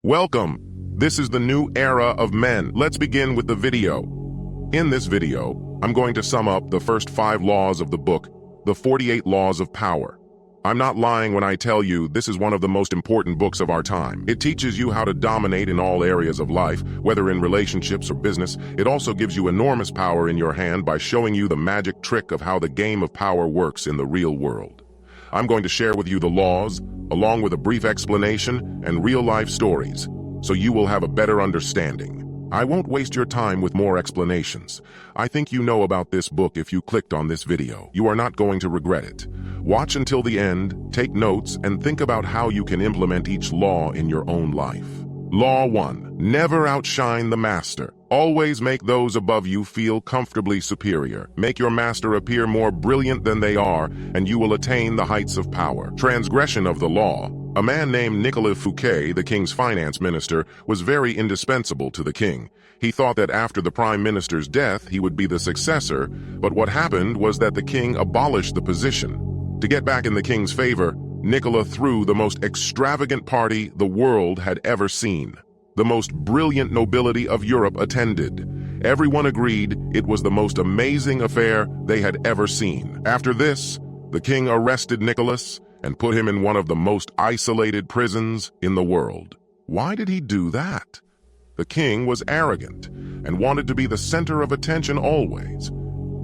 Welcome! This is the new era of men. Let's begin with the video. In this video, I'm going to sum up the first 5 laws of the book, the 48 Laws of Power. I'm not lying when I tell you this is one of the most important books of our time. It teaches you how to dominate in all areas of life, whether in relationships or business. It also gives you enormous power in your hand by showing you the magic trick of how the game of power works in the real world. I'm going to share with you the laws, along with a brief explanation and real-life stories, so you will have a better understanding. I won't waste your time with more explanations. I think you know about this book if you clicked on this video. You are not going to regret it. Watch until the end, take notes, and think about how you can implement each law in your own life. Law 1. Never outshine the master. Always make those above you feel comfortably superior. Make your master appear more brilliant than they are, and you will attain the heights of power. Transgression of the law. A man named Nicolas Fouquet, the king's finance minister, was very indispensable to the king. He thought that after the prime minister's death, he would be the successor, but what happened was that the king abolished the position. To get back in the king's favor, Nicolas threw the most extravagant party the world had ever seen. The most brilliant nobility of Europe attended. Everyone agreed it was the most amazing affair they had ever seen. After this, the king arrested Nicolas and put him in one of the most isolated prisons in the world. Why did he do that? The king was arrogant and wanted to be the center of attention always.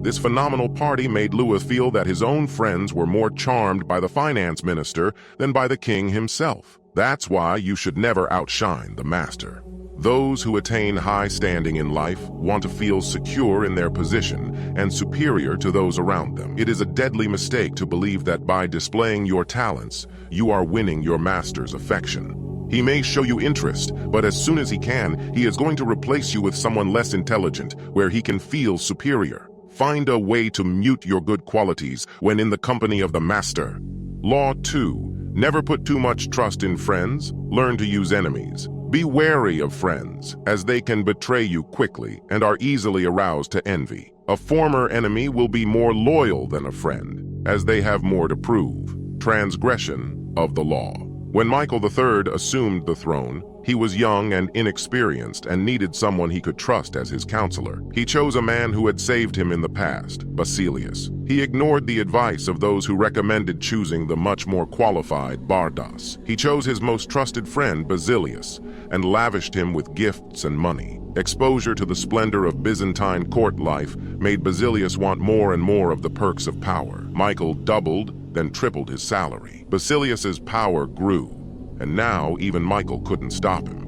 This phenomenal party made Louis feel that his own friends were more charmed by the finance minister than by the king himself. That's why you should never outshine the master. Those who attain high standing in life want to feel secure in their position and superior to those around them. It is a deadly mistake to believe that by displaying your talents, you are winning your master's affection. He may show you interest, but as soon as he can, he is going to replace you with someone less intelligent, where he can feel superior. Find a way to mute your good qualities when in the company of the master. Law 2. Never put too much trust in friends. Learn to use enemies. Be wary of friends, as they can betray you quickly and are easily aroused to envy. A former enemy will be more loyal than a friend, as they have more to prove. Transgression of the law. When Michael III assumed the throne, he was young and inexperienced and needed someone he could trust as his counselor. He chose a man who had saved him in the past, Basilius. He ignored the advice of those who recommended choosing the much more qualified Bardas. He chose his most trusted friend, Basilius, and lavished him with gifts and money. Exposure to the splendor of Byzantine court life made Basilius want more and more of the perks of power. Michael doubled, then tripled his salary. Basilius's power grew, and now even Michael couldn't stop him.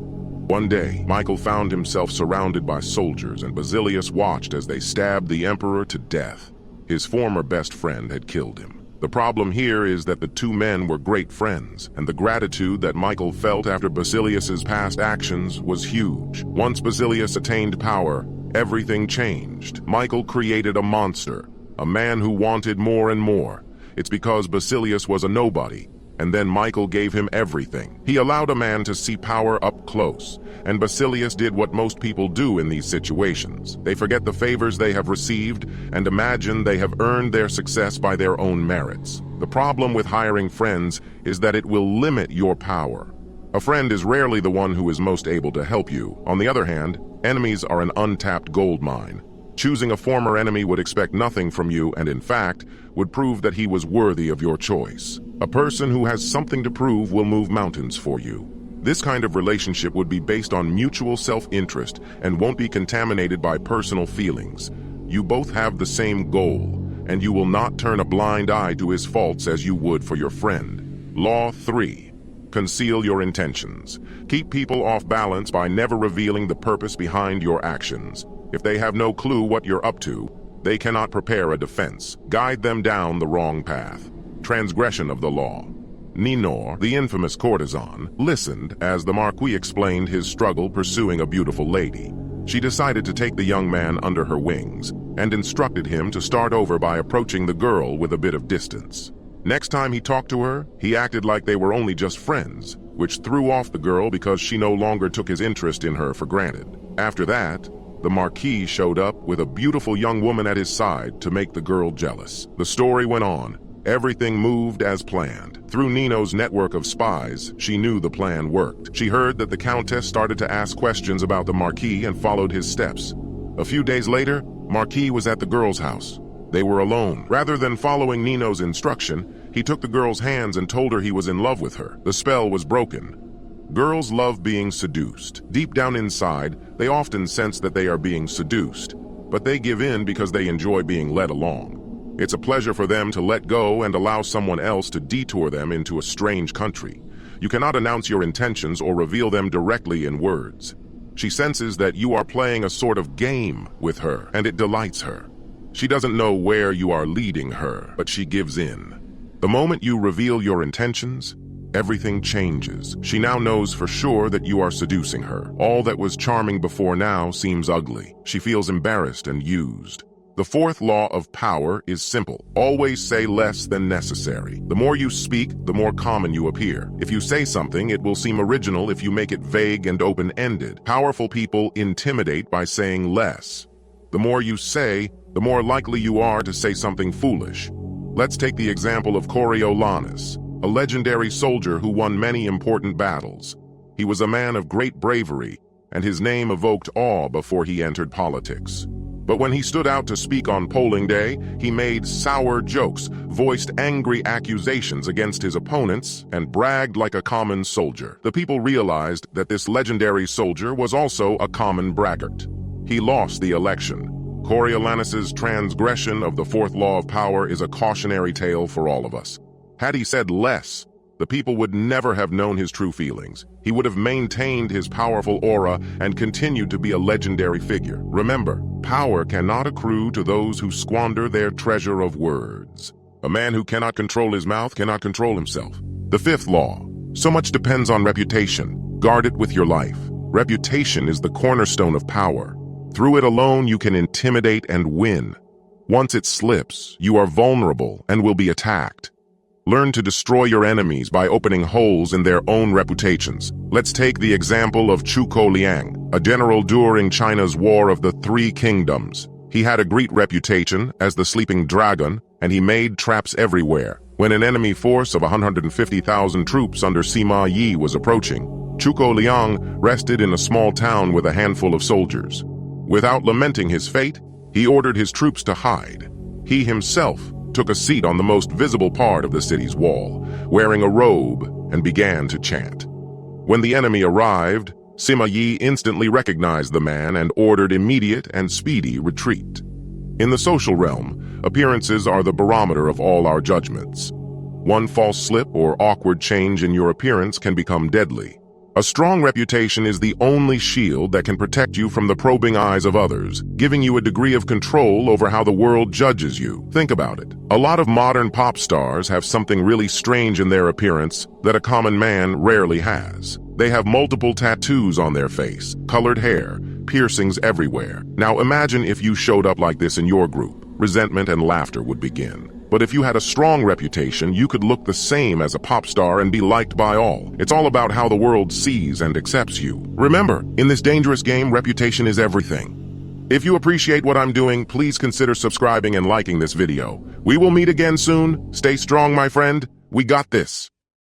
One day, Michael found himself surrounded by soldiers, and Basilius watched as they stabbed the emperor to death. His former best friend had killed him. The problem here is that the two men were great friends, and the gratitude that Michael felt after Basilius's past actions was huge. Once Basilius attained power, everything changed. Michael created a monster, a man who wanted more and more. It's because Basilius was a nobody, and then Michael gave him everything. He allowed a man to see power up close, and Basilius did what most people do in these situations. They forget the favors they have received and imagine they have earned their success by their own merits. The problem with hiring friends is that it will limit your power. A friend is rarely the one who is most able to help you. On the other hand, enemies are an untapped gold mine. Choosing a former enemy would expect nothing from you and, in fact, would prove that he was worthy of your choice. A person who has something to prove will move mountains for you. This kind of relationship would be based on mutual self-interest and won't be contaminated by personal feelings. You both have the same goal, and you will not turn a blind eye to his faults as you would for your friend. Law 3. Conceal your intentions. Keep people off balance by never revealing the purpose behind your actions. If they have no clue what you're up to, they cannot prepare a defense. Guide them down the wrong path. Transgression of the law. Ninor, the infamous courtesan, listened as the Marquis explained his struggle pursuing a beautiful lady. She decided to take the young man under her wings and instructed him to start over by approaching the girl with a bit of distance. Next time he talked to her, he acted like they were only just friends, which threw off the girl because she no longer took his interest in her for granted. After that, the Marquis showed up with a beautiful young woman at his side to make the girl jealous. The story went on, Everything moved as planned. Through Nino's network of spies, she knew the plan worked. She heard that the Countess started to ask questions about the Marquis and followed his steps. A few days later, Marquis was at the girl's house. They were alone. Rather than following Nino's instruction, he took the girl's hands and told her he was in love with her. The spell was broken. Girls love being seduced. Deep down inside, they often sense that they are being seduced, but they give in because they enjoy being led along. It's a pleasure for them to let go and allow someone else to detour them into a strange country. You cannot announce your intentions or reveal them directly in words. She senses that you are playing a sort of game with her, and it delights her. She doesn't know where you are leading her, but she gives in. The moment you reveal your intentions, everything changes. She now knows for sure that you are seducing her. All that was charming before now seems ugly. She feels embarrassed and used. The fourth law of power is simple. Always say less than necessary. The more you speak, the more common you appear. If you say something, it will seem original if you make it vague and open-ended. Powerful people intimidate by saying less. The more you say, the more likely you are to say something foolish. Let's take the example of Coriolanus, a legendary soldier who won many important battles. He was a man of great bravery, and his name evoked awe before he entered politics. But when he stood out to speak on polling day, he made sour jokes, voiced angry accusations against his opponents, and bragged like a common soldier. The people realized that this legendary soldier was also a common braggart. He lost the election. Coriolanus's transgression of the fourth law of power is a cautionary tale for all of us. Had he said less, the people would never have known his true feelings. He would have maintained his powerful aura and continued to be a legendary figure. Remember, power cannot accrue to those who squander their treasure of words. A man who cannot control his mouth cannot control himself. The fifth law. So much depends on reputation. Guard it with your life. Reputation is the cornerstone of power. Through it alone, you can intimidate and win. Once it slips, you are vulnerable and will be attacked. Learn to destroy your enemies by opening holes in their own reputations. Let's take the example of Zhuge Liang, a general during China's War of the Three Kingdoms. He had a great reputation as the sleeping dragon, and he made traps everywhere. When an enemy force of 150,000 troops under Sima Yi was approaching, Zhuge Liang rested in a small town with a handful of soldiers. Without lamenting his fate, he ordered his troops to hide. He himself took a seat on the most visible part of the city's wall, wearing a robe, and began to chant. When the enemy arrived, Sima Yi instantly recognized the man and ordered immediate and speedy retreat. In the social realm, appearances are the barometer of all our judgments. One false slip or awkward change in your appearance can become deadly. A strong reputation is the only shield that can protect you from the probing eyes of others, giving you a degree of control over how the world judges you. Think about it. A lot of modern pop stars have something really strange in their appearance that a common man rarely has. They have multiple tattoos on their face, colored hair, piercings everywhere. Now imagine if you showed up like this in your group. Resentment and laughter would begin. But if you had a strong reputation, you could look the same as a pop star and be liked by all. It's all about how the world sees and accepts you. Remember, in this dangerous game, reputation is everything. If you appreciate what I'm doing, please consider subscribing and liking this video. We will meet again soon. Stay strong, my friend. We got this.